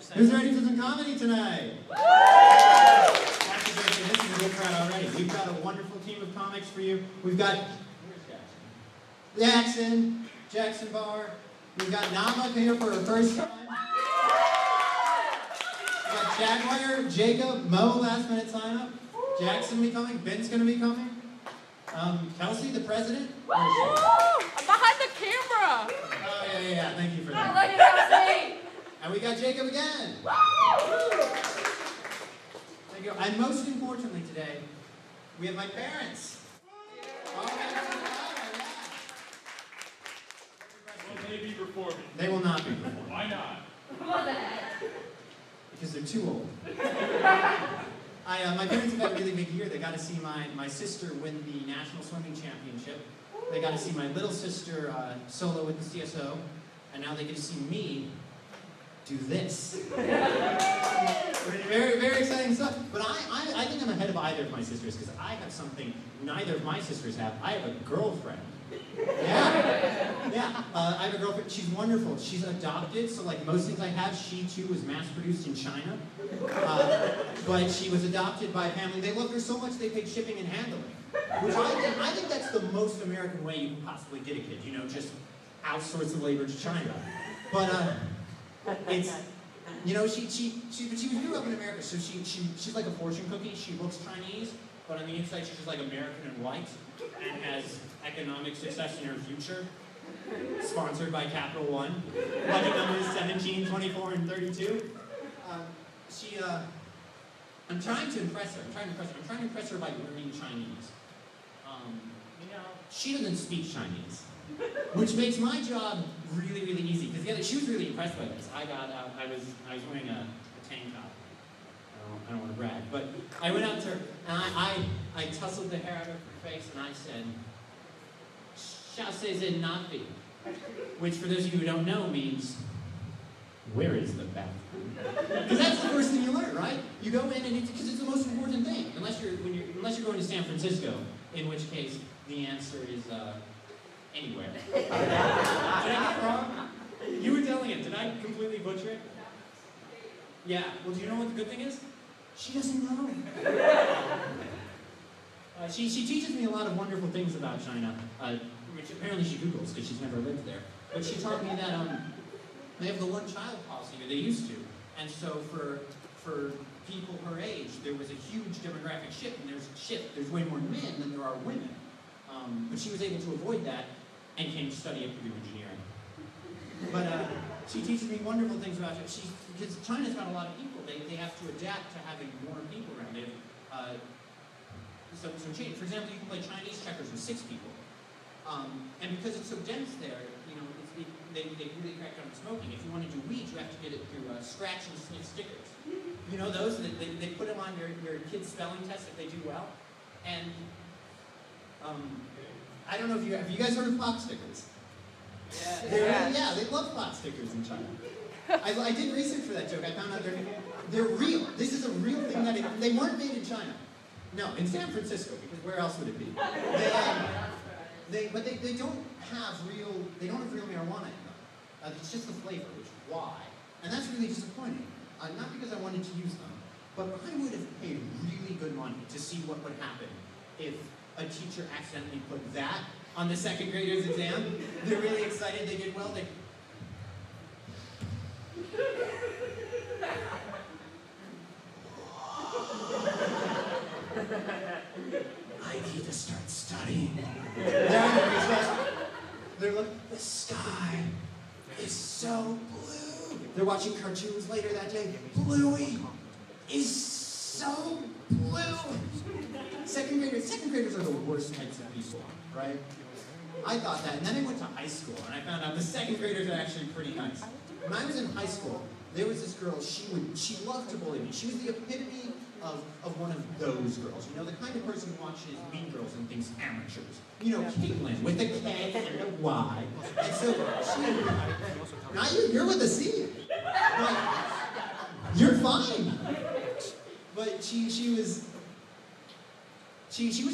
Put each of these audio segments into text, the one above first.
Who's ready for some comedy tonight? This is a good crowd already. We've got a wonderful team of comics for you. We've got, where's Jackson Barr. We've got Nava here for her first time. We've got Jaguar, Jacob, Mo, last minute sign up. Jackson will be coming. Ben's going to be coming. Kelsey, the president. I'm behind the camera. Oh, yeah. Thank you for that. Look at Kelsey. And we got Jacob again. Thank you. And most importantly today, we have my parents. Will they be performing? They will not be performing. Why not? Because they're too old. My parents have had a really big year. They got to see my sister win the National Swimming Championship. They got to see my little sister solo with the CSO. And now they get to see me do this. Very, very exciting stuff. But I think I'm ahead of either of my sisters because I have something neither of my sisters have. I have a girlfriend. Yeah. I have a girlfriend. She's wonderful. She's adopted, so like most things I have, she too was mass-produced in China. But she was adopted by a family. They loved her so much they paid shipping and handling. Which I think that's the most American way you can possibly get a kid. You know, just outsource the labor to China. But it's, you know, she grew up in America, so she's like a fortune cookie. She looks Chinese, but on the inside she's just like American and white, and has economic success in her future. Sponsored by Capital One. Lucky numbers 17, 24, and 32. I'm trying to impress her. I'm trying to impress her by learning Chinese. You know, she doesn't speak Chinese, which makes my job really, really easy. Because she was really impressed by this. I was wearing a tank top. I don't want to brag, but I went out to her and I tousled the hair out of her face and I said, "Xiao sei zhen nafi," which for those of you who don't know means, where is the bathroom? Because that's the first thing you learn, right? You go in and because it's the most important thing. Unless you're going to San Francisco, in which case the answer is anywhere. Did I get it wrong? You were telling it. Did I completely butcher it? Yeah. Well, do you know what the good thing is? She doesn't know. She teaches me a lot of wonderful things about China, which apparently she Googles because she's never lived there. But she taught me that they have the one-child policy, or they used to. And so for people her age, there was a huge demographic shift, and there's way more men than there are women. But she was able to avoid that and came to study at Purdue Engineering. But she teaches me wonderful things about it. Because China's got a lot of people. They have to adapt to having more people around. They have some change. For example, you can play Chinese checkers with 6 people. And because it's so dense there, you know, they really crack down on smoking. If you want to do weed, you have to get it through scratch and sniff stickers. You know those? They put them on your kid's spelling test if they do well. And I don't know if have you guys heard of pot stickers? Yeah, they love pot stickers in China. I did research for that joke. I found out they're real. This is a real thing they weren't made in China. No, in San Francisco, because where else would it be? But they don't have real marijuana in them. It's just the flavor, which is why. And that's really disappointing. Not because I wanted to use them, but I would have paid really good money to see what would happen if a teacher accidentally put that on the second graders' exam. They're really excited, they did well. I need to start studying. They're looking, the sky is so blue. They're watching cartoons later that day. Bluey is so blue. Second graders are the worst types of people, right? I thought that, and then I went to high school, and I found out the second graders are actually pretty nice. When I was in high school, there was this girl, she loved to bully me. She was the epitome of one of those girls. You know, the kind of person who watches Mean Girls and thinks amateurs. You know, Caitlin with a K and a Y. And so now you're with a C. But you're fine. But she was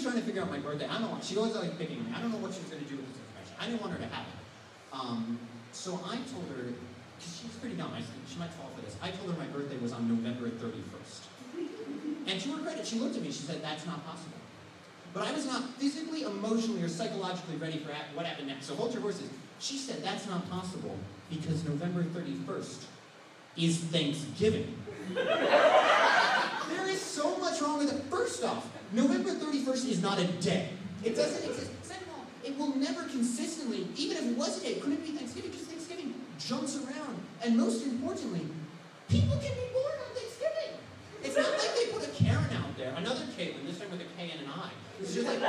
trying to figure out my birthday. I don't know. She was like picking me. I don't know what she was going to do with this information. I didn't want her to have it. So I told her, because she was pretty dumb. I said, she might fall for this. I told her my birthday was on November 31st. And to her credit, she looked at me, she said, that's not possible. But I was not physically, emotionally, or psychologically ready for what happened next. So hold your horses. She said, that's not possible because November 31st is Thanksgiving. There is so much wrong with it. First off, November 31st is not a day. It doesn't exist. Second of all, it will never consistently, even if it was a day, couldn't it be Thanksgiving? Because Thanksgiving jumps around. And most importantly, people can be born on Thanksgiving. It's not like they put a Karen out there, another Caitlin, this time with a K and an I. It's just like,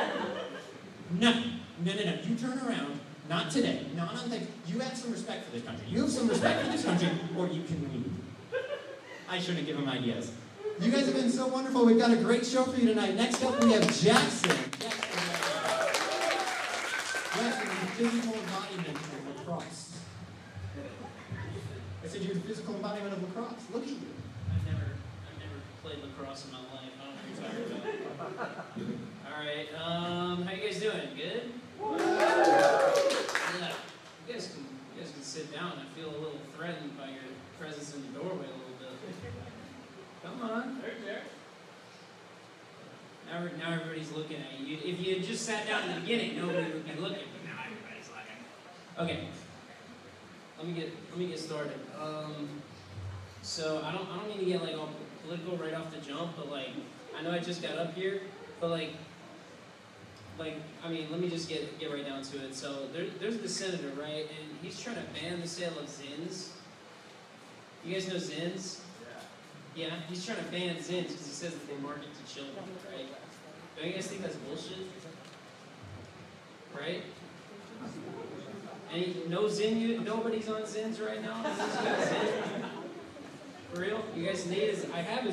no. You turn around. Not today. Not on Thanksgiving. You have some respect for this country. You have some respect for this country, or you can leave. I shouldn't give him ideas. You guys have been so wonderful. We've got a great show for you tonight. Next up, we have Jackson. Jackson is the physical embodiment of lacrosse. I said you're the physical embodiment of lacrosse. Look at you. I've never played lacrosse in my life. I don't know what you're talking about. All right. How you guys doing? Good? Yeah. You guys can sit down. I feel a little threatened by your presence in the doorway a little bit. Come on. There. Now everybody's looking at you. If you had just sat down in the beginning, nobody would be looking. But now everybody's looking. Okay. Let me get started. So I don't mean to get like all political right off the jump, but like I know I just got up here, but like I mean, let me just get right down to it. So there's the senator, right? And he's trying to ban the sale of Zins. You guys know Zins? Yeah, he's trying to ban Zins because he says that they market to children, right? Don't you guys think that's bullshit? Right? Nobody's on Zins right now? Zins? For real? You guys need it? I have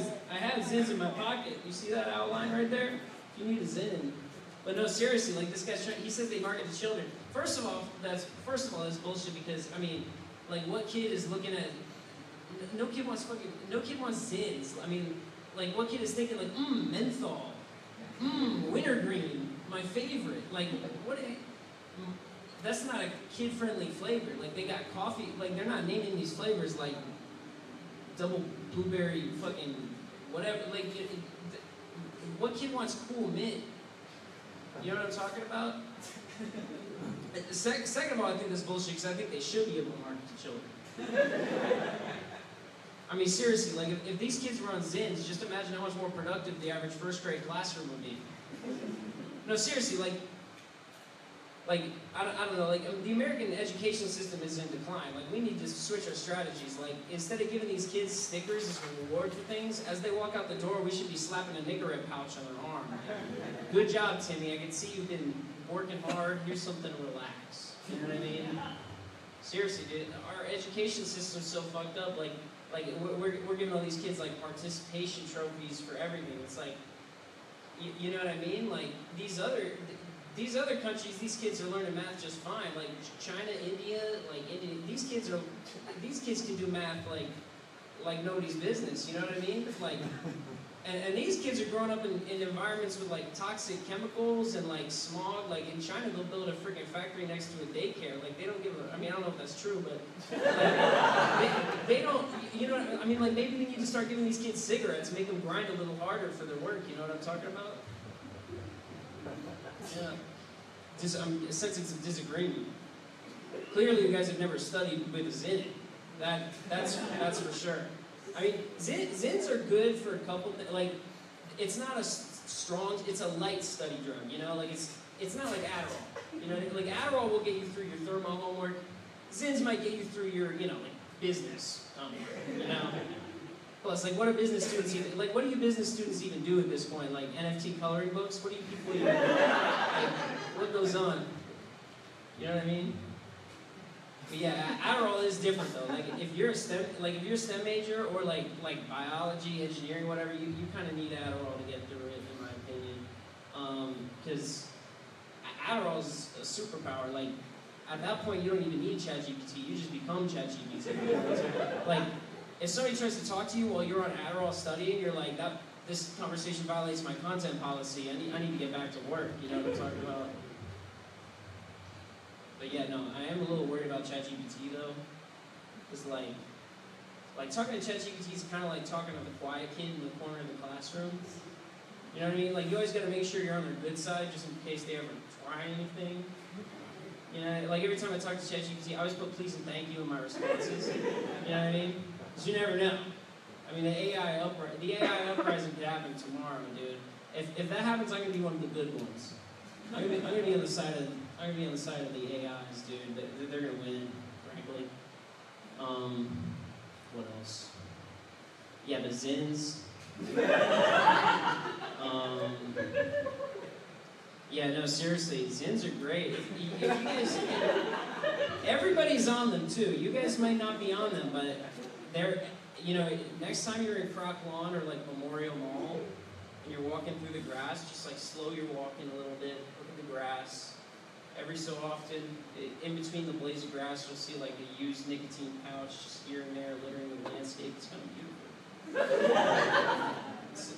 Zins in my pocket. You see that outline right there? If you need a Zin. But no, seriously, like this guy's trying, he says they market to children. First of all, that's bullshit because, I mean, like what kid is looking at, no kid wants Zins. I mean, like what kid is thinking like, menthol, wintergreen, my favorite. Like, that's not a kid-friendly flavor. Like they got coffee, like they're not naming these flavors like double blueberry fucking whatever. Like, what kid wants cool mint? You know what I'm talking about? Second of all, I think that's bullshit because I think they should be able to market to children. I mean, seriously, like if these kids were on Zins, just imagine how much more productive the average first grade classroom would be. No, seriously, like I don't know, like the American education system is in decline. Like we need to switch our strategies. Like instead of giving these kids stickers as a reward for things, as they walk out the door, we should be slapping a Nicorette pouch on their arm. Like, good job, Timmy. I can see you've been working hard. Here's something to relax. You know what I mean? Seriously, dude, our education system's so fucked up. Like we're giving all these kids like participation trophies for everything. It's like, you know what I mean? Like these other countries, these kids are learning math just fine. Like China, India, these kids can do math like nobody's business. You know what I mean? Like, and these kids are growing up in environments with like toxic chemicals and like smog. Like in China, they'll build a freaking factory next to a daycare. Like they don't give a. I mean, I don't know if that's true, but like, they don't. You know what I mean? Like maybe we need to start giving these kids cigarettes, make them grind a little harder for their work. You know what I'm talking about? Yeah. I'm sensing some disagreement. Clearly, you guys have never studied with a Zin. That's for sure. I mean, Zins are good for a couple things. Like, it's not a strong, it's a light study drug, you know? Like, it's not like Adderall. You know, like Adderall will get you through your thermo homework. Zins might get you through your, you know, like, business homework, you know? Plus, like, what do business students even, like, what do you business students even do at this point? Like, NFT coloring books? What do you people even do? Like, what goes on? You know what I mean? But yeah, Adderall is different though. Like, if you're a STEM major or like biology, engineering, whatever, you kind of need Adderall to get through it, in my opinion. Because Adderall is a superpower. Like, at that point, you don't even need ChatGPT. You just become ChatGPT. Like, if somebody tries to talk to you while you're on Adderall studying, you're like, this conversation violates my content policy. I need to get back to work. You know what I'm talking about? But yeah, no, I am a little worried about ChatGPT though. It's like, Like talking to ChatGPT is kind of like talking to the quiet kid in the corner of the classroom. You know what I mean? Like you always got to make sure you're on their good side, just in case they ever try anything. You know, like every time I talk to ChatGPT, I always put please and thank you in my responses. You know what I mean? Because you never know. I mean, the AI uprising could happen tomorrow, dude. If that happens, I'm gonna be one of the good ones. I'm gonna be on the side of the AIs, dude. They're gonna win, frankly. What else? Yeah, the Zins. Yeah, no, seriously, Zins are great. If you guys, everybody's on them too. You guys might not be on them, but they're, you know, next time you're in Croc Lawn or like Memorial Mall and you're walking through the grass, just like slow your walking a little bit, look at the grass. Every so often, in between the blades of grass, you'll see like a used nicotine pouch just here and there littering the landscape. It's kind of beautiful.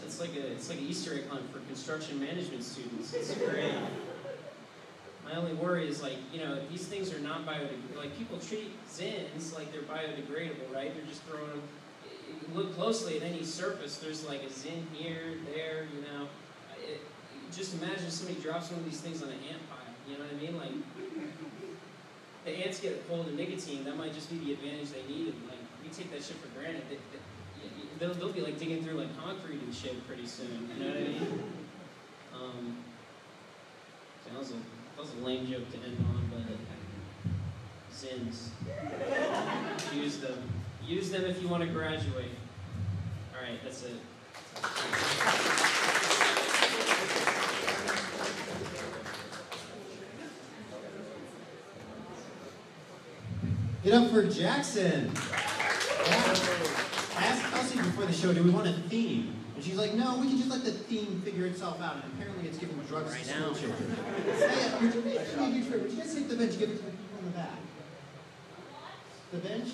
It's like an Easter egg hunt for construction management students. It's great. My only worry is like, you know, these things are not biodegradable. Like people treat Zins like they're biodegradable, right? They're just throwing them. Look closely at any surface. There's like a Zin here, there, you know. Just imagine somebody drops one of these things on an ant pile. You know what I mean? Like the ants get a hold of nicotine. That might just be the advantage they need. And like we take that shit for granted. They'll be like digging through like concrete and shit pretty soon. You know what I mean? That was a lame joke to end on, but Zins. Use them. Use them if you want to graduate. All right, that's it. Get up for Jackson. Yeah. I asked Kelsey before the show, do we want a theme? And she's like, no, we can just let the theme figure itself out. And apparently it's giving drugs right to now. school children. Hey, would you guys take the bench, give it to the people in the back? The bench?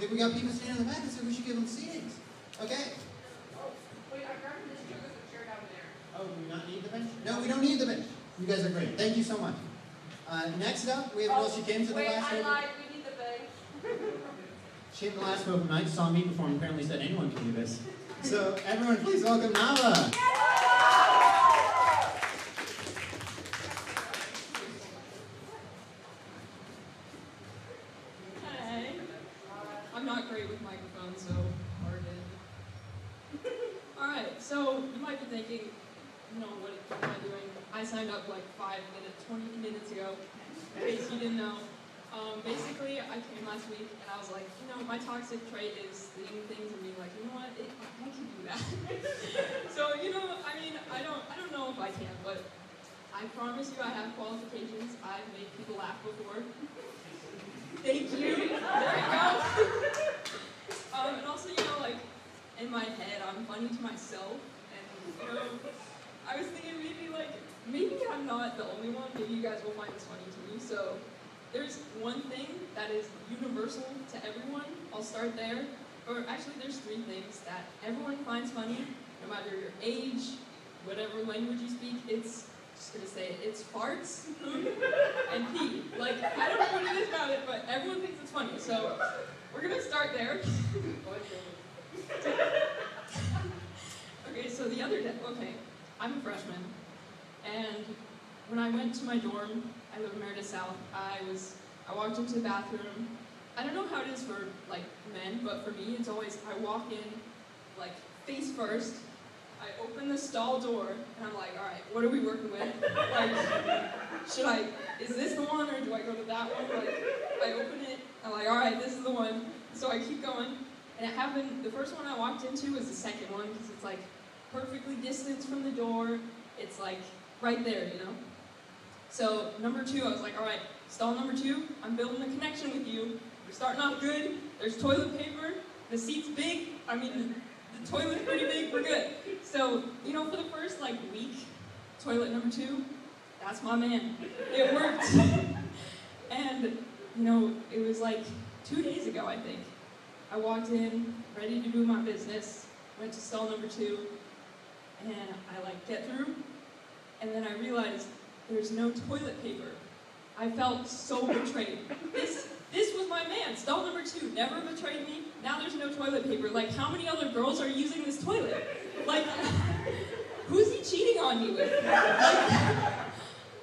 We got people standing in the back and said we should give them seatings. Okay. Wait, I grabbed this chair down there. Oh, do we not need the bench? No, we don't need the bench. You guys are great. Thank you so much. Next up, we have Will. She came to the last I open. lied. We need the bench. She came to the last open night, saw me perform, and apparently said anyone can do this. So everyone, please welcome Nava. Hey. I'm not great with microphones, so hard in. Alright, so you might be thinking, you know, what am I doing? I signed up like 20 minutes ago, in case you didn't know. Basically, I came last week and I was like, you know, my toxic trait is seeing things and being like, you know what, I can do that. So, you know, I mean, I don't know if I can, but I promise you I have qualifications. I've made people laugh before. Thank you. There you go. And also, you know, like, in my head, I'm funny to myself. And, you know, I was thinking maybe I'm not the only one. Maybe you guys will find this funny to me. So, there's one thing that is universal to everyone. I'll start there. Or actually, there's three things that everyone finds funny, no matter your age, whatever language you speak. It's, just gonna say it, it's farts, poop, and pee. Like, I don't know what it is about it, but everyone thinks it's funny. So, we're gonna start there. Okay, so the other day, I'm a freshman, and when I went to my dorm, I live in Meredith South, I walked into the bathroom. I don't know how it is for, like, men, but for me, it's always, I walk in, like, face first, I open the stall door, and I'm like, all right, what are we working with? Like, is this the one, or do I go to that one? Like, I open it, I'm like, all right, this is the one. So I keep going, and it happened, the first one I walked into was the second one, because it's, like, perfectly distanced from the door. It's, like, right there, you know? So, number 2, I was like, all right, stall number 2, I'm building a connection with you. We're starting off good. There's toilet paper. The seat's big. I mean, the toilet's pretty big. We're good. So, you know, for the first, like, week, toilet number 2, that's my man. It worked. And, you know, it was like 2 days ago, I think. I walked in, ready to do my business, went to stall number 2, and I, like, get through, and then I realized there's no toilet paper. I felt so betrayed. This was with my man. Stall number 2 never betrayed me. Now there's no toilet paper. Like, how many other girls are using this toilet? Like, who's he cheating on me with?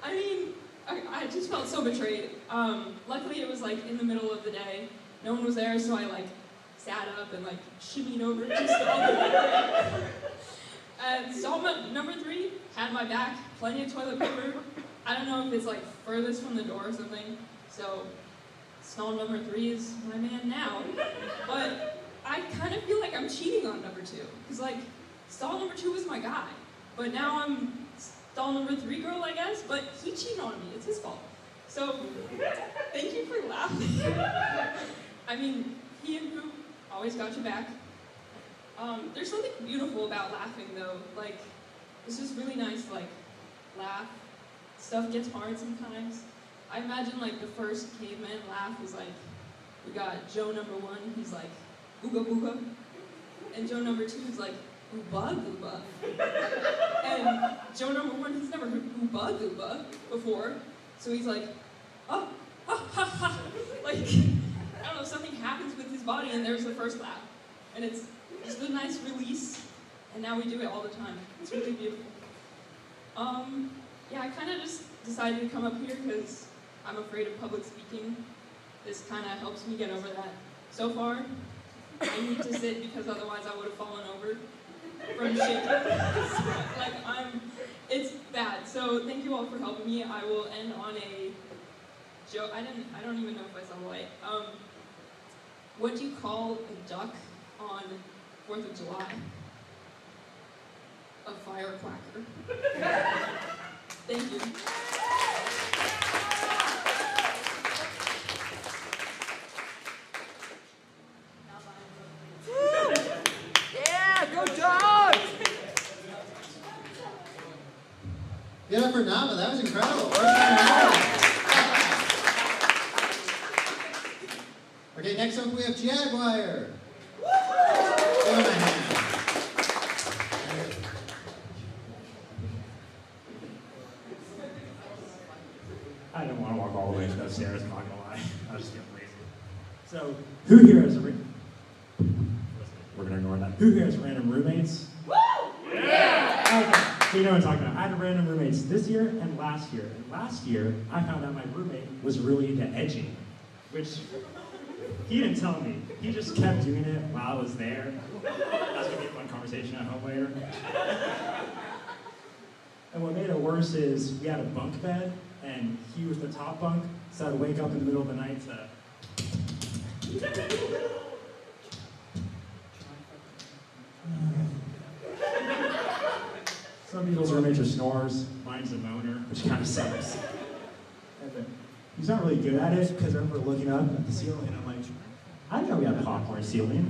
I mean, I just felt so betrayed. Luckily, it was like in the middle of the day. No one was there, so I like sat up and like shimmied over to stall number 3. And stall number 3 had my back, plenty of toilet paper. I don't know if it's like furthest from the door or something. So stall number 3 is my man now. But I kind of feel like I'm cheating on number 2. Because like, stall number 2 was my guy. But now I'm stall number 3 girl, I guess. But he cheated on me, it's his fault. So, thank you for laughing. I mean, he and Poop always got your back. There's something beautiful about laughing though. Like, it's just really nice to like, laugh. Stuff gets hard sometimes. I imagine like the first caveman laugh was like, we got Joe number 1, he's like, ooga booga. And Joe number 2 is like, ooba gooba. And Joe number 1, he's never heard ooba gooba before. So he's like, oh, ha ha ha. Like, I don't know, something happens with his body and there's the first laugh. And it's just a nice release. And now we do it all the time. It's really beautiful. Yeah, I kind of just decided to come up here because I'm afraid of public speaking. This kind of helps me get over that. So far, I need to sit because otherwise I would have fallen over from shaking. It's bad. So thank you all for helping me. I will end on a joke. I don't even know if I sound right. What do you call a duck on 4th of July? A firecracker. Thank you. Yeah, go dogs! Give it up for Nava, that was incredible. Okay, next up we have Jaguar. Give him a hand. I didn't want to walk all the way to those stairs, I'm not gonna lie. I was just getting lazy. So, who here has we're gonna ignore that. Who here has random roommates? Woo! Yeah! Okay, so you know what I'm talking about. I had random roommates this year and last year. And last year, I found out my roommate was really into edging, which he didn't tell me. He just kept doing it while I was there. That's gonna be a fun conversation at home later. And what made it worse is we had a bunk bed, and he was the top bunk, so I'd wake up in the middle of the night to... Some people's roommates are snores, mine's a moaner, which kind of sucks. And he's not really good at it, because I remember looking up at the ceiling, and I'm like, I didn't know we had a popcorn ceiling.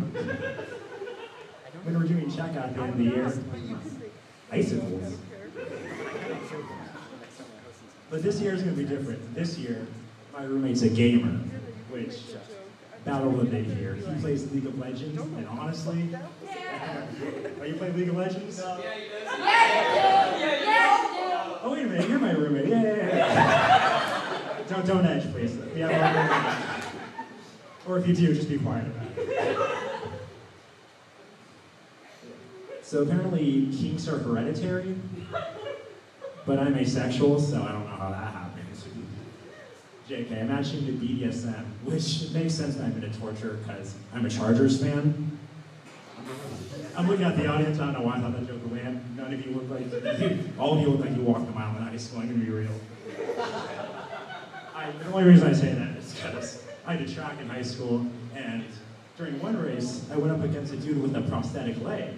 When we're doing checkout at the end of the year, icicles. But this year is going to be different. This year, my roommate's a gamer, which, battle of the day here. He plays League of Legends, and honestly, oh, you play League of Legends? Yeah, he does. Yeah, Oh, wait a minute, you're my roommate. Yeah. Don't edge, please. Yeah, or if you do, just be quiet about it. So apparently, kinks are hereditary. But I'm asexual, so I don't know how that happens. JK, I'm actually into BDSM, which makes sense that I'm into torture because I'm a Chargers fan. I'm looking at the audience, I don't know why I thought that joke would land. None of you look like, all of you look like you walked a mile in high school, I'm gonna be real. The only reason I say that is because I did track in high school, and during one race, I went up against a dude with a prosthetic leg.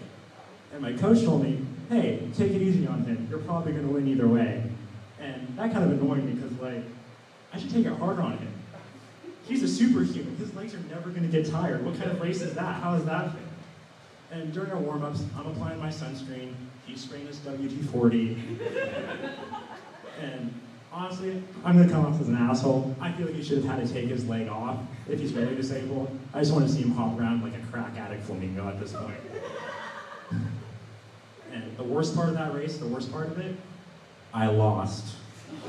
And my coach told me, hey, take it easy on him. You're probably going to win either way. And that kind of annoyed me because, like, I should take it harder on him. He's a superhuman. His legs are never going to get tired. What kind of race is that? How is that fair? And during our warm-ups, I'm applying my sunscreen. He's spraying his WD-40. And honestly, I'm going to come off as an asshole. I feel like he should have had to take his leg off if he's really disabled. I just want to see him hop around like a crack addict flamingo at this point. And the worst part of that race, the worst part of it, I lost.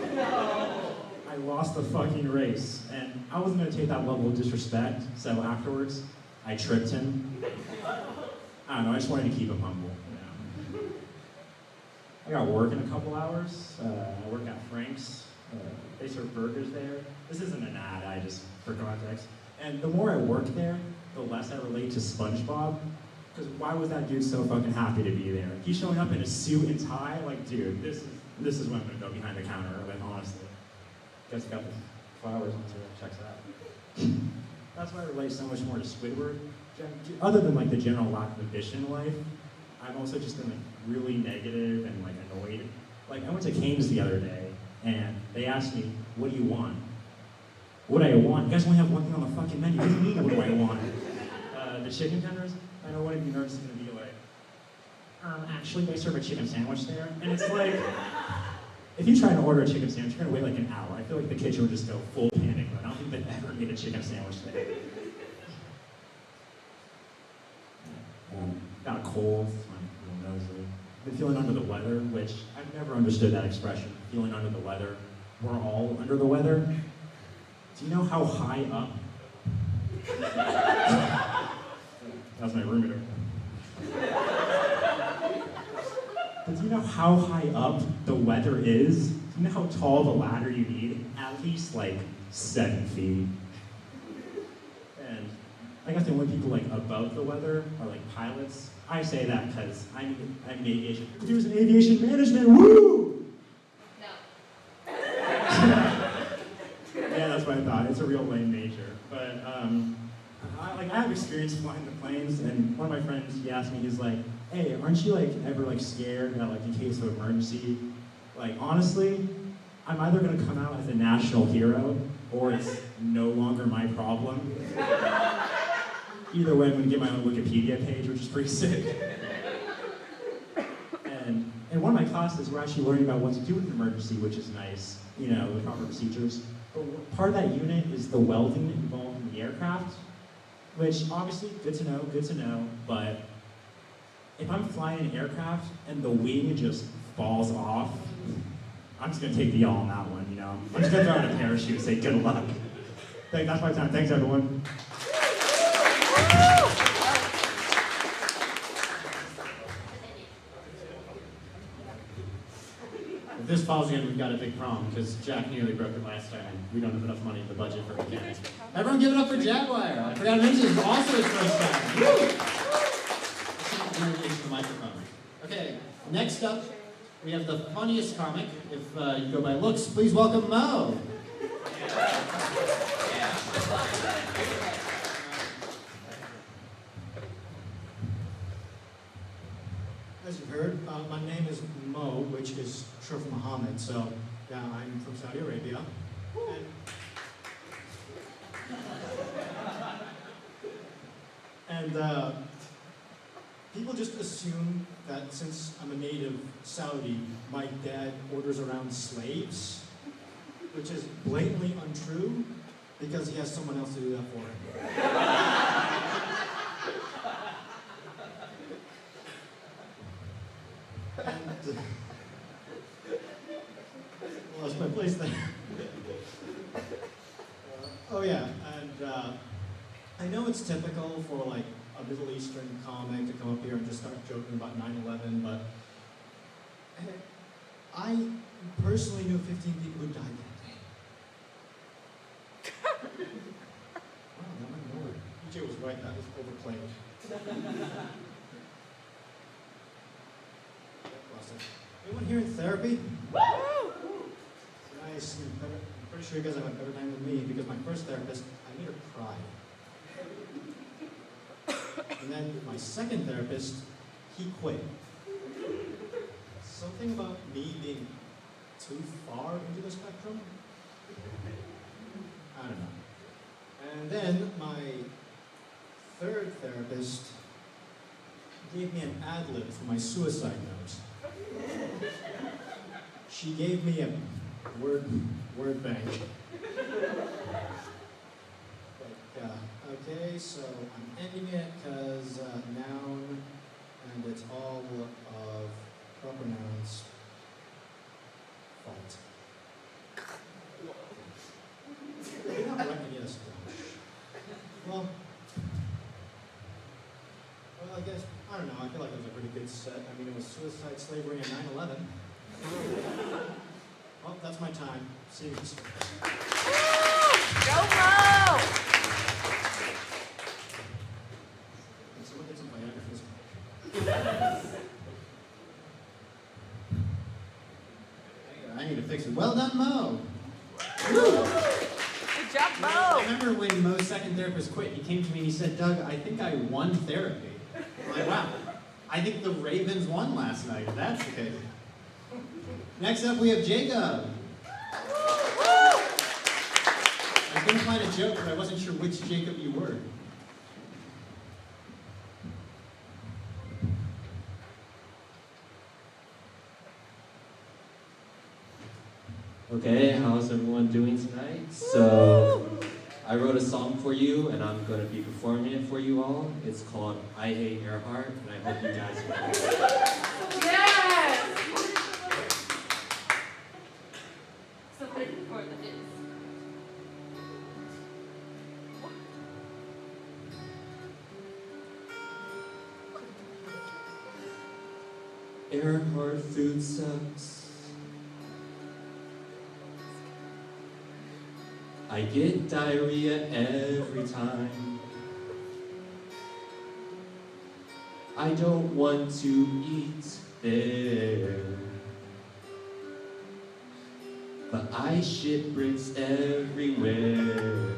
I I lost the fucking race, and I wasn't gonna take that level of disrespect, so afterwards, I tripped him. I don't know, I just wanted to keep him humble. You know. I got work in a couple hours. I work at Frank's. They serve burgers there. This isn't an ad, I just, for context. And the more I work there, the less I relate to SpongeBob. Because why was that dude so fucking happy to be there? He's showing up in a suit and tie, like, dude, this is when I'm gonna go behind the counter, like, honestly. Guys got the flowers on it, checks it out. That's why I relate so much more to Squidward. Other than, like, the general lack of ambition in life, I've also just been, like, really negative and, like, annoyed. Like, I went to Cane's the other day, and they asked me, what do you want? What do I want? You guys only have one thing on the fucking menu. What do you mean, what do I want? The chicken tenders? I know one of you nerds is going to be like, actually, they serve a chicken sandwich there. And it's like, if you try to order a chicken sandwich, you're going to wait like an hour. I feel like the kitchen would just go full panic mode. I don't think they've ever made a chicken sandwich there. Got a cold. My little nose. Been feeling under the weather, which I've never understood that expression, feeling under the weather. We're all under the weather. Do you know how high up? That's my roommate. But do you know how high up the weather is? Do you know how tall the ladder you need? At least like 7 feet. And I guess the only people like above the weather are like pilots. I say that because I'm in aviation. There's an aviation management. Woo! No. Yeah, that's what I thought. It's a real lame major. But I have experience flying the planes, and one of my friends, he asked me, he's like, hey, aren't you like ever like scared that like in case of emergency? Like honestly, I'm either gonna come out as a national hero or it's no longer my problem. Either way, I'm gonna get my own Wikipedia page, which is pretty sick. And in one of my classes, we're actually learning about what to do in an emergency, which is nice, you know, the proper procedures. But part of that unit is the welding involved in the aircraft, which obviously, good to know, but if I'm flying an aircraft and the wing just falls off, I'm just gonna take the L on that one, you know? I'm just gonna throw in a parachute and say good luck. That's my time, thanks everyone. If this falls again, we've got a big problem because Jack nearly broke it last time and we don't have enough money in the budget for mechanics. Everyone give it up for Jaguar. I forgot to mention, it's also his first time. Woo! The microphone. Okay, next up, we have the funniest comic. If you go by looks, please welcome Mo. As you've heard, my name is Mo, which is short for Muhammad. So, yeah, I'm from Saudi Arabia. And people just assume that since I'm a native Saudi, my dad orders around slaves, which is blatantly untrue because he has someone else to do that for him. And lost my place there. Oh yeah, and I know it's typical for like a Middle Eastern comic to come up here and just start joking about 9/11, but I personally knew 15 people who died that day. Wow, that went nowhere. EJ was right, that was overplayed. Anyone here in therapy? Woo! Nice. I'm pretty sure you guys have a better time than me because my first therapist, I made her cry. And then my second therapist, he quit. Something about me being too far into the spectrum? I don't know. And then my third therapist gave me an ad-lib for my suicide note. She gave me a word bank. But, okay, so I'm ending it because noun, and it's all of proper nouns fault. I guess, I don't know, I feel like it was a pretty good set. I mean, it was suicide, slavery, and 9/11. Well, that's my time. See you. Go Mo! Someone get some Viagra for this. I need to fix it. Well done, Mo. Good job, I Mo! remember when Mo's second therapist quit, he came to me and he said, Doug, I think I won therapy. I'm like, wow, I think the Ravens won last night, if that's the case. Next up, we have Jacob. I was going to find a joke, but I wasn't sure which Jacob you were. Okay, how's everyone doing tonight? So, I wrote a song for you, and I'm going to be performing it for you all. It's called I Hate Earhart, and I hope you guys will. Yes! Somebody record the hits. Earhart food sucks. I get diarrhea every time. I don't want to eat there, but I shit bricks everywhere.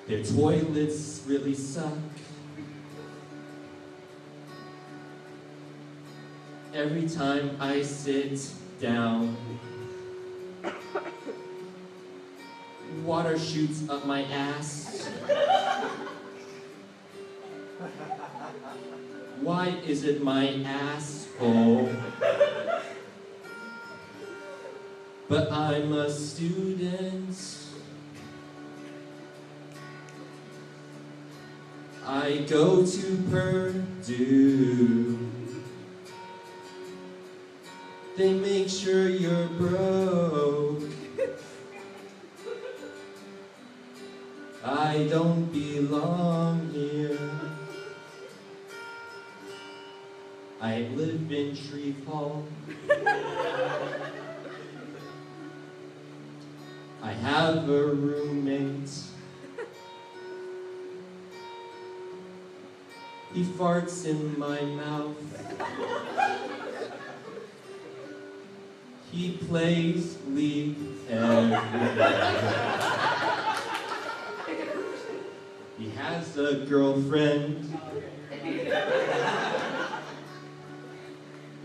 Their toilets really suck. Every time I sit down, water shoots up my ass. Why is it my asshole? But I'm a student. I go to Purdue. They make sure you're broke. I don't belong here. I live in Shreve Hall. I have a roommate. He farts in my mouth. He plays League every day. He has a girlfriend.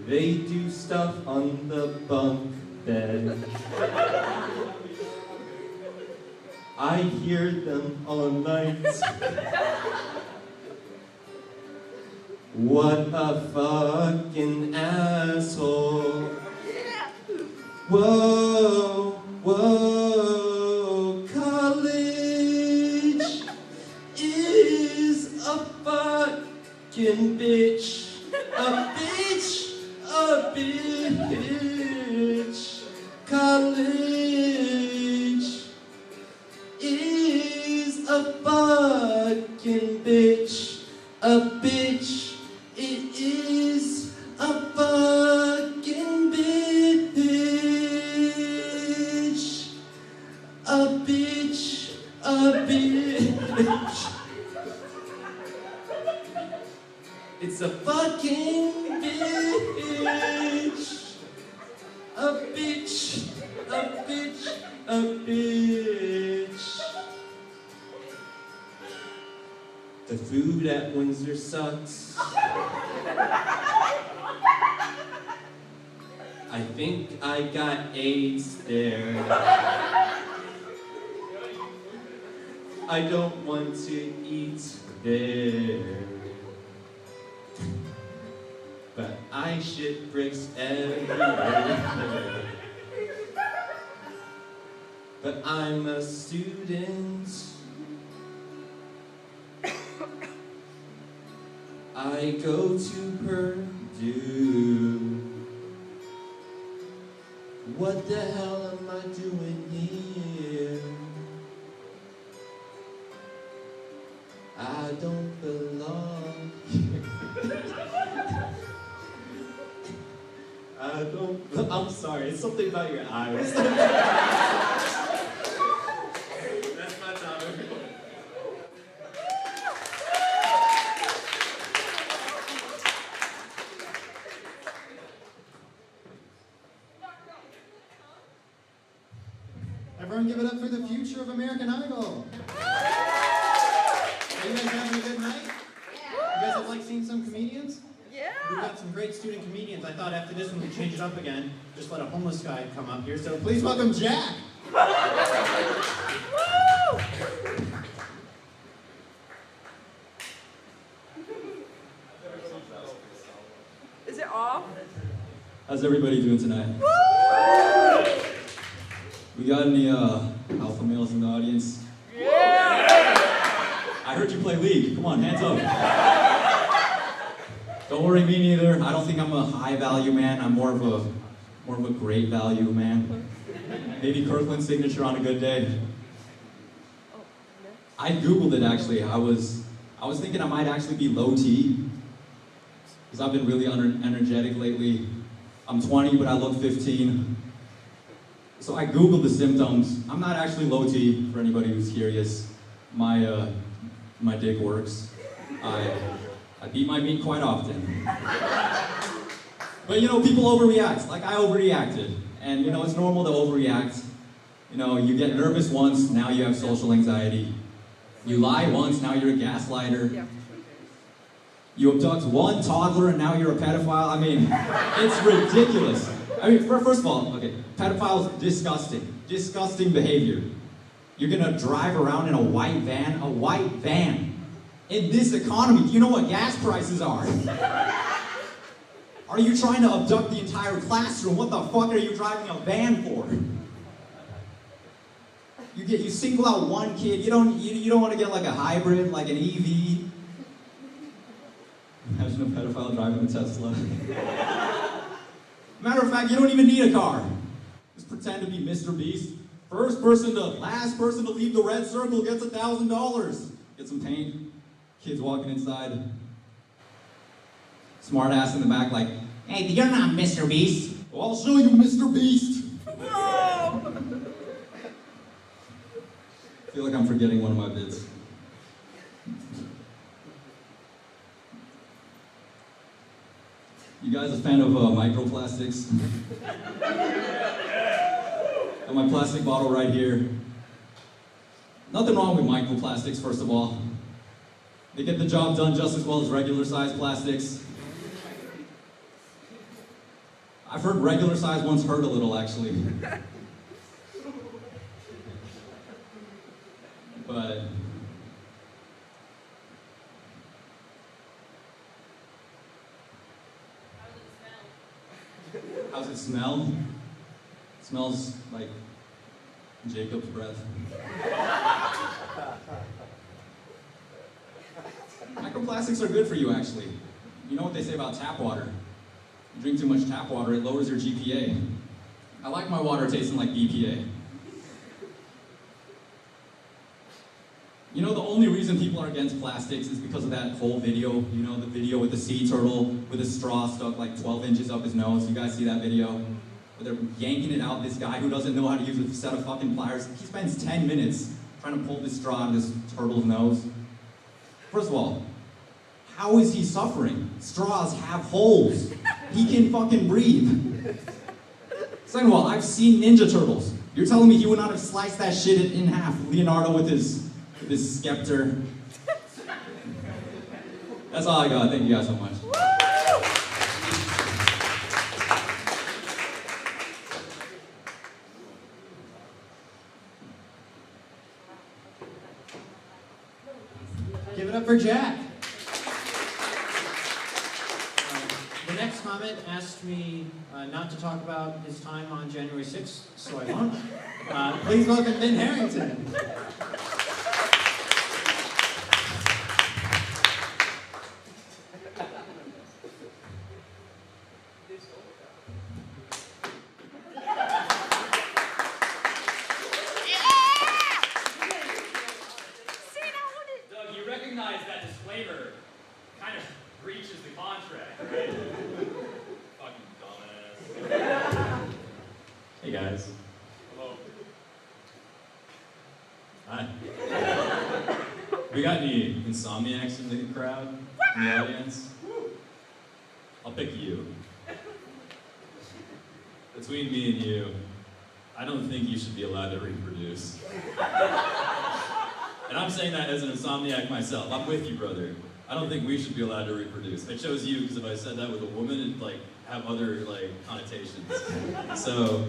They do stuff on the bunk bed. I hear them all night. What a fucking asshole. Whoa, whoa, college is a fucking bitch. A bitch, a bitch. College is a fucking bitch. A bitch. It is a fucking bitch. A bitch, a bitch. It's a fucking bitch. A bitch, a bitch, a bitch. The food at Windsor sucks. I think I got AIDS there. I don't want to eat there. But I shit bricks everywhere. But I'm a student. I go to Purdue. What the hell am I doing here? I don't belong here. I'm sorry, it's something about your eyes. That's my time, everyone. Everyone give it up for the future of American Idol. Are you guys having a good night? You guys have seeing some comedians? Yeah. We've got some great student comedians. I thought after this one we'd change it up again. Just let a homeless guy come up here. So please welcome Jack. Is it off? How's everybody doing tonight? We got any alpha males in the audience? Yeah! I heard you play League. Come on, hands up. Don't worry, me neither. I don't think I'm a high value man. I'm more of a great value man. Maybe Kirkland's signature on a good day. I Googled it actually. I was thinking I might actually be low T. Because I've been really energetic lately. I'm 20, but I look 15. So I Googled the symptoms. I'm not actually low T, for anybody who's curious. My dick works. I beat my meat quite often. But people overreact. Like I overreacted. And it's normal to overreact. You get nervous once, now you have social anxiety. You lie once, now you're a gaslighter. Yeah. You abduct one toddler and now you're a pedophile. I mean, it's ridiculous. I mean, first of all, okay, pedophiles, disgusting. Disgusting behavior. You're gonna drive around in a white van? A white van. In this economy, do you know what gas prices are? Are you trying to abduct the entire classroom? What the fuck are you driving a van for? You single out one kid. You don't want to get like a hybrid, like an EV. Imagine a pedophile driving a Tesla. Matter of fact, you don't even need a car. Just pretend to be Mr. Beast. Last person to leave the red circle gets $1,000. Get some paint. Kids walking inside. Smart ass in the back like, hey, you're not Mr. Beast. Well, I'll show you Mr. Beast. Oh. I feel like I'm forgetting one of my bits. You guys a fan of microplastics? Got my plastic bottle right here. Nothing wrong with microplastics, first of all. They get the job done just as well as regular size plastics. I've heard regular size ones hurt a little, actually. But how's it smell? It smells like Jacob's breath. Microplastics are good for you, actually. You know what they say about tap water? You drink too much tap water, it lowers your GPA. I like my water tasting like BPA. You know, the only reason people are against plastics is because of that whole video, the video with the sea turtle with a straw stuck like 12 inches up his nose. You guys see that video? Where they're yanking it out, this guy who doesn't know how to use a set of fucking pliers. He spends 10 minutes trying to pull this straw out of this turtle's nose. First of all, how is he suffering? Straws have holes. He can fucking breathe. Second of all, I've seen Ninja Turtles. You're telling me he would not have sliced that shit in half? Leonardo with his scepter. That's all I got. Thank you guys so much. Give it up for Jack. The next comment asked me not to talk about his time on January 6th, so I won't. Please welcome Ben Herrington. recognize that disclaimer kind of breaches the contract, right? Fucking dumbass. Hey guys. Hello. Hi. We got any insomniacs in the crowd? In the audience? I'll pick you. Between me and you, I don't think you should be allowed to reproduce. And I'm saying that as an insomniac myself. I'm with you, brother. I don't think we should be allowed to reproduce. I chose you because if I said that with a woman, it'd like have other like connotations. So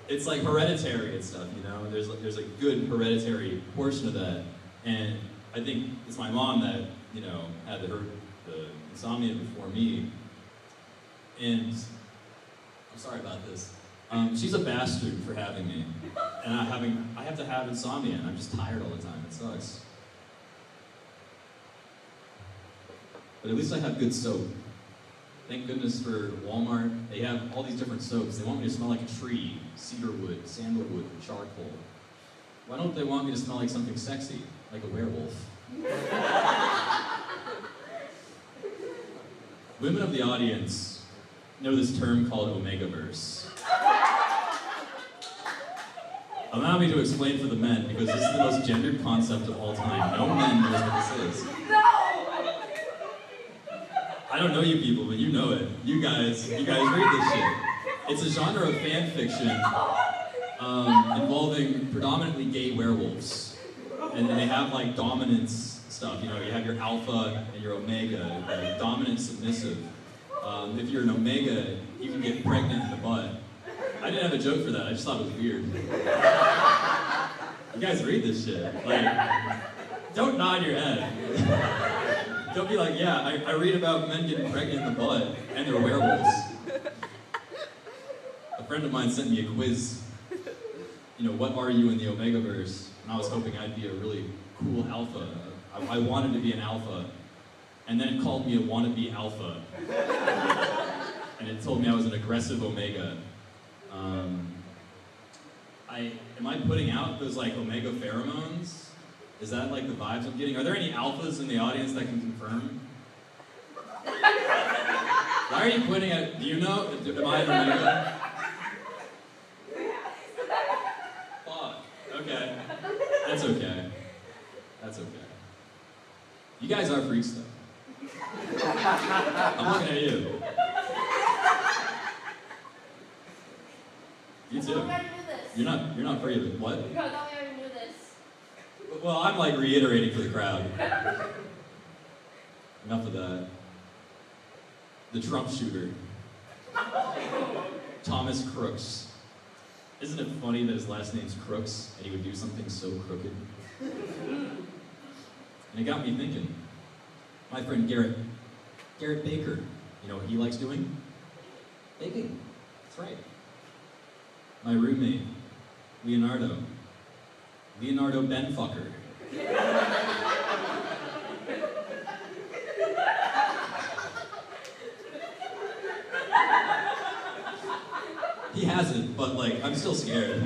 it's like hereditary and stuff, you know? There's a good hereditary portion of that. And I think it's my mom that, you know, had the insomnia before me. And I'm sorry about this. She's a bastard for having me. And I have to have insomnia, and I'm just tired all the time. It sucks. But at least I have good soap. Thank goodness for Walmart. They have all these different soaps. They want me to smell like a tree, cedarwood, sandalwood, charcoal. Why don't they want me to smell like something sexy, like a werewolf? Women of the audience know this term called Omegaverse. Allow me to explain for the men, because this is the most gendered concept of all time. No man knows what this is. No! I don't know you people, but you know it. You guys read this shit. It's a genre of fan fiction involving predominantly gay werewolves. And they have like dominance stuff, you know, you have your alpha and your omega, like dominant, submissive. If you're an omega, you can get pregnant in the butt. I didn't have a joke for that, I just thought it was weird. You guys read this shit. Like, don't nod your head. Don't be like, yeah, I read about men getting pregnant in the butt and they're werewolves. A friend of mine sent me a quiz. You know, what are you in the Omegaverse? And I was hoping I'd be a really cool alpha. I wanted to be an alpha. And then it called me a wannabe alpha. And it told me I was an aggressive omega. Am I putting out those like omega pheromones? Is that like the vibes I'm getting? Are there any alphas in the audience that can confirm? Why are you pointing at, do you know? Am I an omega? Fuck, okay. That's okay. That's okay. You guys are freaks though. I'm looking at you. You too. We already knew this. You're not free of it. What? No, we already knew this. Well, I'm like reiterating for the crowd. Enough of that. The Trump shooter. Thomas Crooks. Isn't it funny that his last name's Crooks and he would do something so crooked? And it got me thinking. My friend Garrett Baker, you know what he likes doing? Baking. That's right. My roommate, Leonardo Benfucker. He hasn't, but like, I'm still scared.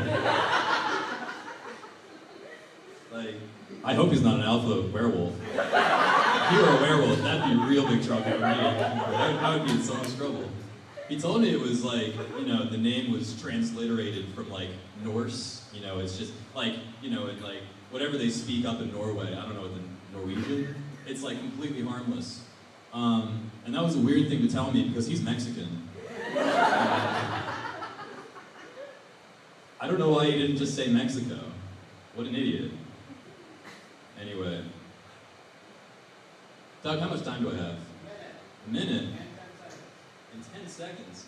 Like, I hope he's not an alpha werewolf. If he were a werewolf, that'd be real big trouble for me. I would be in so much trouble. He told me it was like, you know, the name was transliterated from like Norse, you know, it's just like, you know, and like whatever they speak up in Norway, I don't know what the Norwegian, it's like completely harmless. And that was a weird thing to tell me because he's Mexican. I don't know why he didn't just say Mexico. What an idiot. Anyway. Doug, how much time do I have? A minute? In 10 seconds.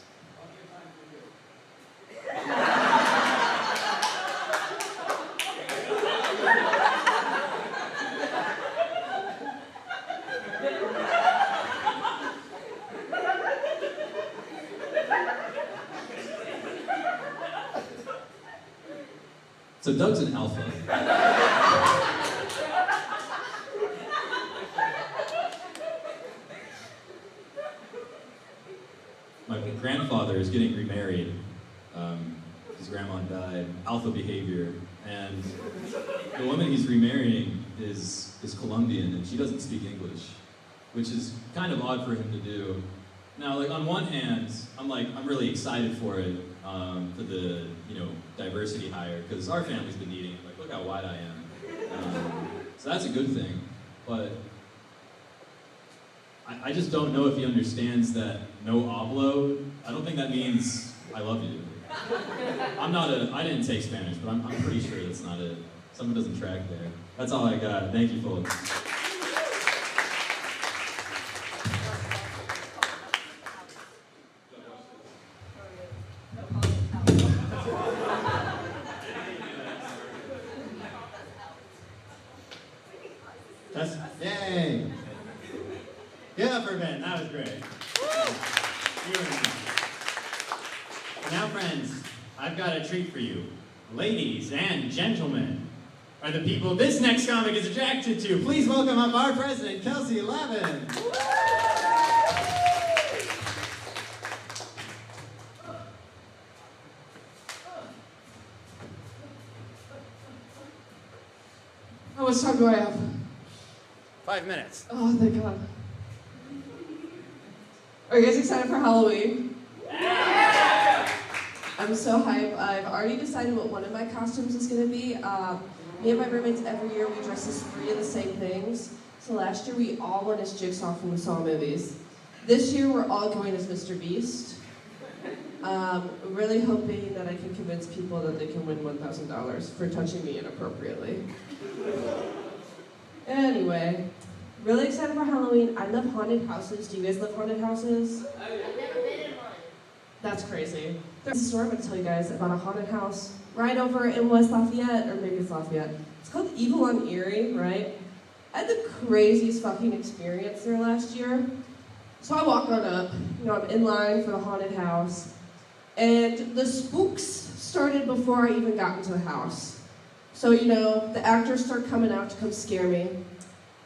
So Doug's an alpha. My grandfather is getting remarried. His grandma died. Alpha behavior. And the woman he's remarrying is Colombian and she doesn't speak English, which is kind of odd for him to do. Now, like on one hand, I'm really excited for it, for the diversity hire, because our family's been needing it. Like, look how white I am. So that's a good thing. But I just don't know if he understands that no hablo. I don't think that means I love you. I didn't take Spanish, but I'm pretty sure that's not it. Something doesn't track there. That's all I got. Thank you, folks. Yay! Give it up for Ben, that was great. Now, friends, I've got a treat for you. Ladies and gentlemen, are the people this next comic is attracted to. Please welcome up our president, Kelsey Lavin. How much time do I have? 5 minutes. Oh, thank God. Are you guys excited for Halloween? Yeah! I'm so hyped. I've already decided what one of my costumes is going to be. Me and my roommates, every year, we dress as 3 of the same things. So last year, we all went as Jigsaw from the Saw movies. This year, we're all going as Mr. Beast. Really hoping that I can convince people that they can win $1,000 for touching me inappropriately. Anyway, really excited for Halloween. I love haunted houses. Do you guys love haunted houses? I've never been in one. That's crazy. There's a story I'm going to tell you guys about a haunted house right over in West Lafayette, or maybe it's Lafayette. It's called Evil on Erie, right? I had the craziest fucking experience there last year. So I walk on up, I'm in line for the haunted house, and the spooks started before I even got into the house. So, the actors start coming out to come scare me.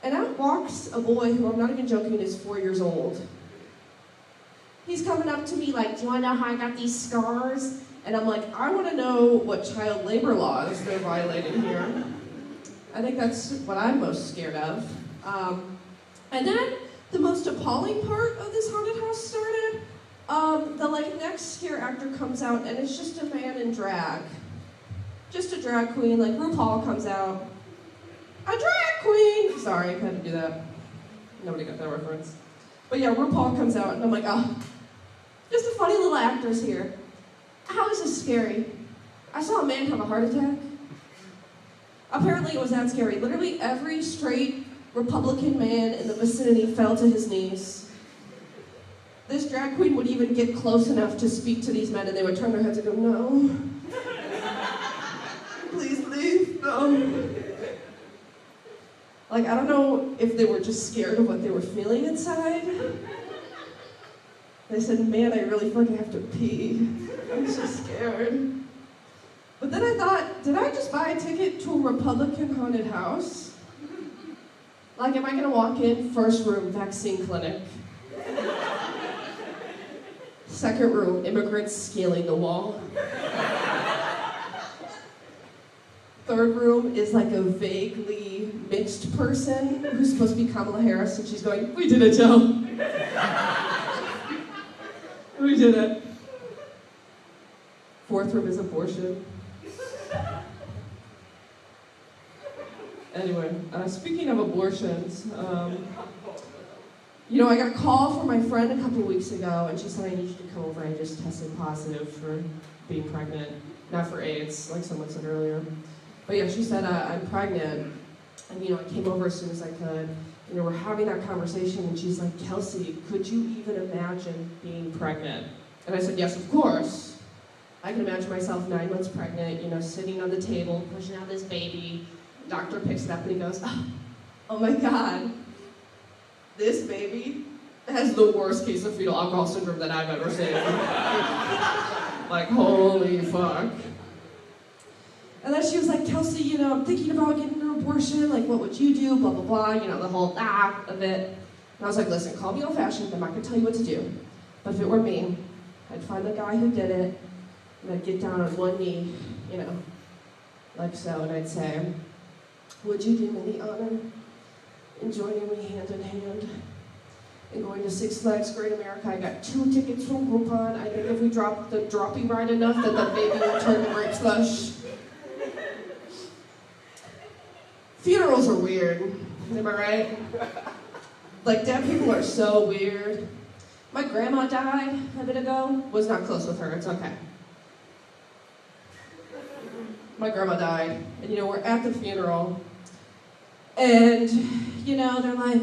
And out walks a boy who, I'm not even joking, is 4 years old. He's coming up to me like, do you want to know how I got these scars? And I'm like, I want to know what child labor laws they're violating here. I think that's what I'm most scared of. And then the most appalling part of this haunted house started. The next scare actor comes out and it's just a man in drag. Just a drag queen, like RuPaul comes out. A drag queen! Sorry, I had to do that. Nobody got that reference. But yeah, RuPaul comes out and I'm like, oh, just a funny little actors here. How is this scary? I saw a man have a heart attack. Apparently it was that scary. Literally every straight Republican man in the vicinity fell to his knees. This drag queen would even get close enough to speak to these men and they would turn their heads and go, no. Please leave, no. I don't know if they were just scared of what they were feeling inside. They said, man, I really fucking have to pee. I'm so scared. But then I thought, did I just buy a ticket to a Republican haunted house? Am I gonna walk in, first room, vaccine clinic. Second room, immigrants scaling the wall. Third room is a vaguely mixed person who's supposed to be Kamala Harris, and she's going, we did it, Joe. We did it. Fourth room is abortion. Anyway, speaking of abortions, I got a call from my friend a couple weeks ago, and she said, I need you to come over. I just tested positive for being pregnant. Not for AIDS, like someone said earlier. But yeah, she said, I'm pregnant. And, I came over as soon as I could. We're having that conversation, and she's like, Kelsey, could you even imagine being pregnant? And I said, yes, of course. I can imagine myself 9 months pregnant, sitting on the table, pushing out this baby. The doctor picks it up, and he goes, oh my God. This baby has the worst case of fetal alcohol syndrome that I've ever seen. Holy fuck. And then she was like, Kelsey, I'm thinking about getting an abortion. What would you do? Blah, blah, blah. The whole of it. And I was like, listen, call me old-fashioned. I'm not going to tell you what to do. But if it were me, I'd find the guy who did it, and I'd get down on one knee, like so, and I'd say, would you do me the honor in joining me hand in hand and going to Six Flags Great America? I got 2 tickets from Groupon. I think if we drop the dropping ride enough that the baby will turn grape slush. Funerals are weird, am I right? Like, dead people are so weird. My grandma died a bit ago. Was not close with her, it's okay. My grandma died, and we're at the funeral, and they're like,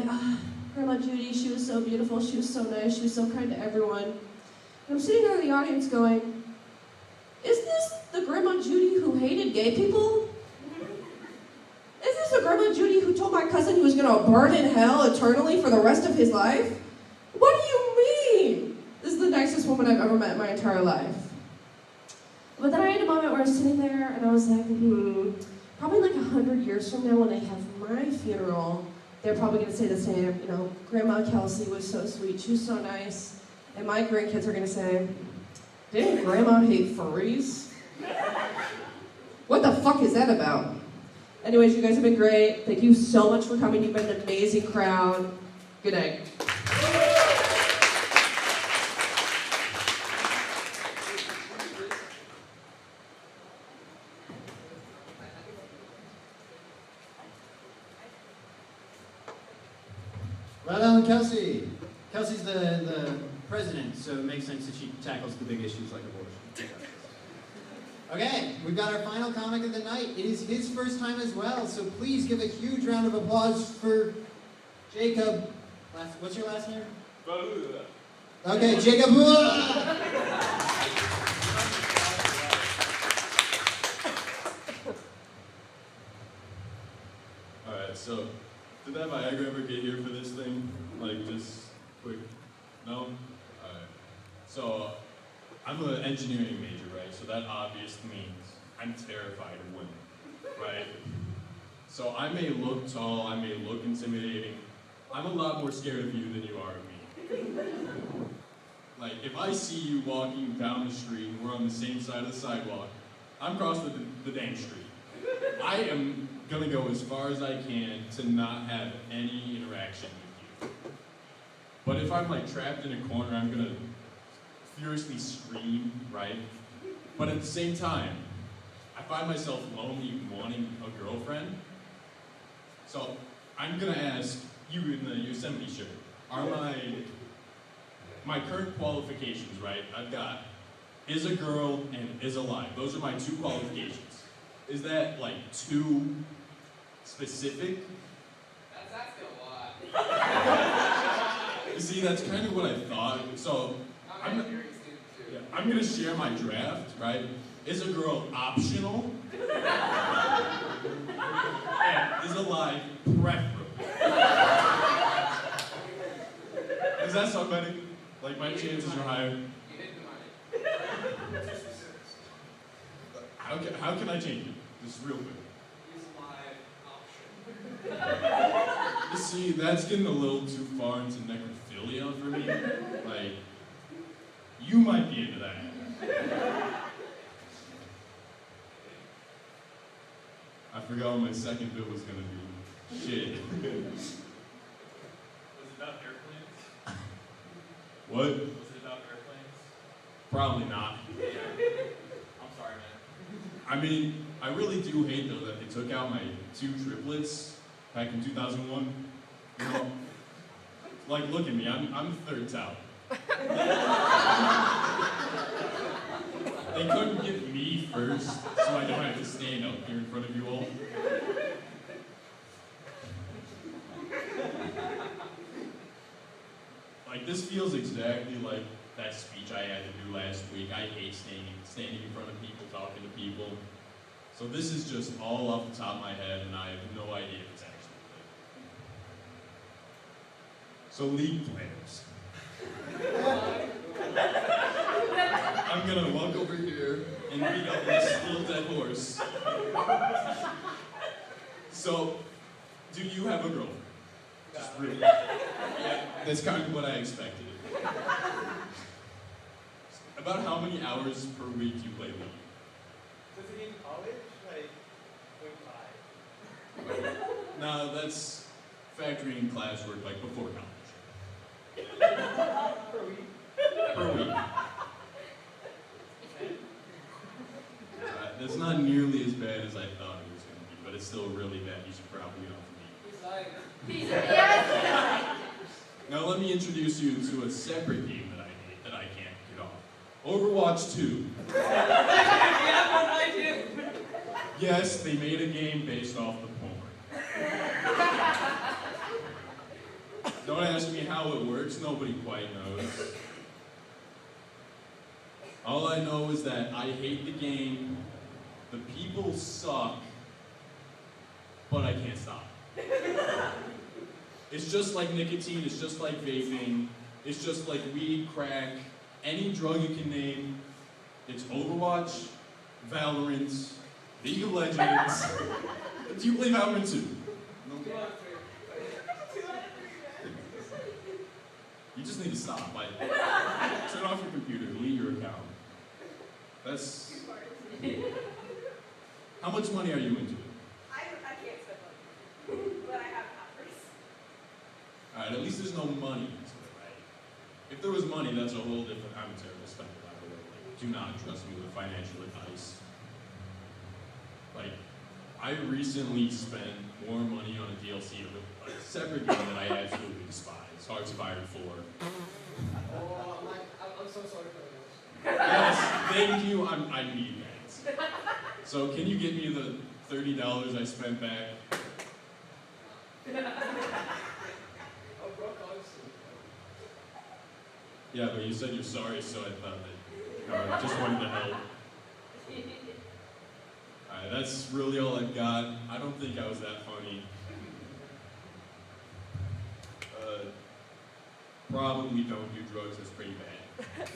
Grandma Judy, she was so beautiful, she was so nice, she was so kind to everyone. And I'm sitting there in the audience going, is this the Grandma Judy who hated gay people? Is this the Grandma Judy who told my cousin he was gonna burn in hell eternally for the rest of his life? What do you mean? This is the nicest woman I've ever met in my entire life. But then I had a moment where I was sitting there and I was like, probably like 100 years from now when they have my funeral, they're probably gonna say the same, Grandma Kelsey was so sweet, she was so nice. And my grandkids are gonna say, didn't Grandma hate furries? What the fuck is that about? Anyways, you guys have been great. Thank you so much for coming. You've been an amazing crowd. Good night. Right on, Kelsey. Kelsey's the president, so it makes sense that she tackles the big issues like abortion. Okay, we've got our final comic of the night. It is his first time as well, so please give a huge round of applause for Jacob. What's your last name? Okay, Jacob. Alright, so did that Viagra ever get here for this thing? Like, just quick? No? Alright. So, I'm an engineering major, right? So that obviously means I'm terrified of women, right? So I may look tall, I may look intimidating. I'm a lot more scared of you than you are of me. Like, if I see you walking down the street and we're on the same side of the sidewalk, I'm crossing the damn street. I am gonna go as far as I can to not have any interaction with you. But if I'm like trapped in a corner, I'm gonna furiously scream, right? But at the same time, I find myself lonely wanting a girlfriend. So I'm gonna ask you in the Yosemite shirt, are my current qualifications, right? I've got is a girl and is alive. Those are my 2 qualifications. Is that like too specific? That's asking a lot. You see, that's kind of what I thought. So I'm gonna share my draft, right? Is a girl optional? And is alive preferable? Does that sound better? Like my chances are higher. You hit the money. How can I change it? Just real quick. Use live option. You see, that's getting a little too far into necrophilia for me. Like, you might be into that. I forgot what my second bit was gonna be. Shit. Was it about airplanes? What? Was it about airplanes? Probably not. I'm sorry, man. I mean, I really do hate though that they took out my 2 triplets back in 2001. You know, like look at me, I'm third tout. They couldn't get me first, so I don't have to stand up here in front of you all. Like this feels exactly like that speech I had to do last week. I hate standing in front of people, talking to people. So this is just all off the top of my head, and I have no idea if it's actually good. So league players. I'm gonna walk over here and beat up this little dead horse. So, do you have a girlfriend? Just really. Yeah, that's kind of what I expected. About how many hours per week do you play League? Does it mean college? Like, 0.5? No, that's factoring classwork like before college. Per week. That's not nearly as bad as I thought it was going to be, but it's still really bad. You should probably get off of me. Yes. Now let me introduce you to a separate game that I hate that I can't get off. Overwatch 2. Yeah, what I do. Yes, they made a game based off the porn. Don't ask me how it works, nobody quite knows. All I know is that I hate the game, the people suck, but I can't stop. It's just like nicotine, it's just like vaping, it's just like weed, crack, any drug you can name. It's Overwatch, Valorant, League of Legends. Do you play Valorant too? No. You just need to stop. Like, turn off your computer, delete your account. That's. How much money are you into it? I can't spend money, but I have hours. Alright, at least there's no money into it, right? If there was money, that's a whole different. I'm a terrible spender, by the way. Like, do not trust me with financial advice. Like, I recently spent more money on a DLC of a separate game that I absolutely despise. Hearts of Iron 4. Oh, I'm so sorry for this. Yes, thank you. I need that. So can you give me the $30 I spent back? Yeah, but you said you're sorry, so I thought that I just wanted to help. Alright, that's really all I've got. I don't think I was that funny. Probably don't do drugs, that's pretty bad.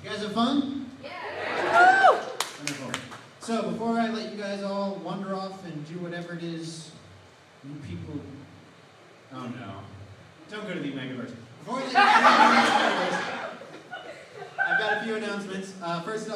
You guys have fun? Yeah. Wonderful. So before I let you guys all wander off and do whatever it is you people... Oh no. Don't go to the Megaverse. Before I let you guys all I've got a few announcements. First off,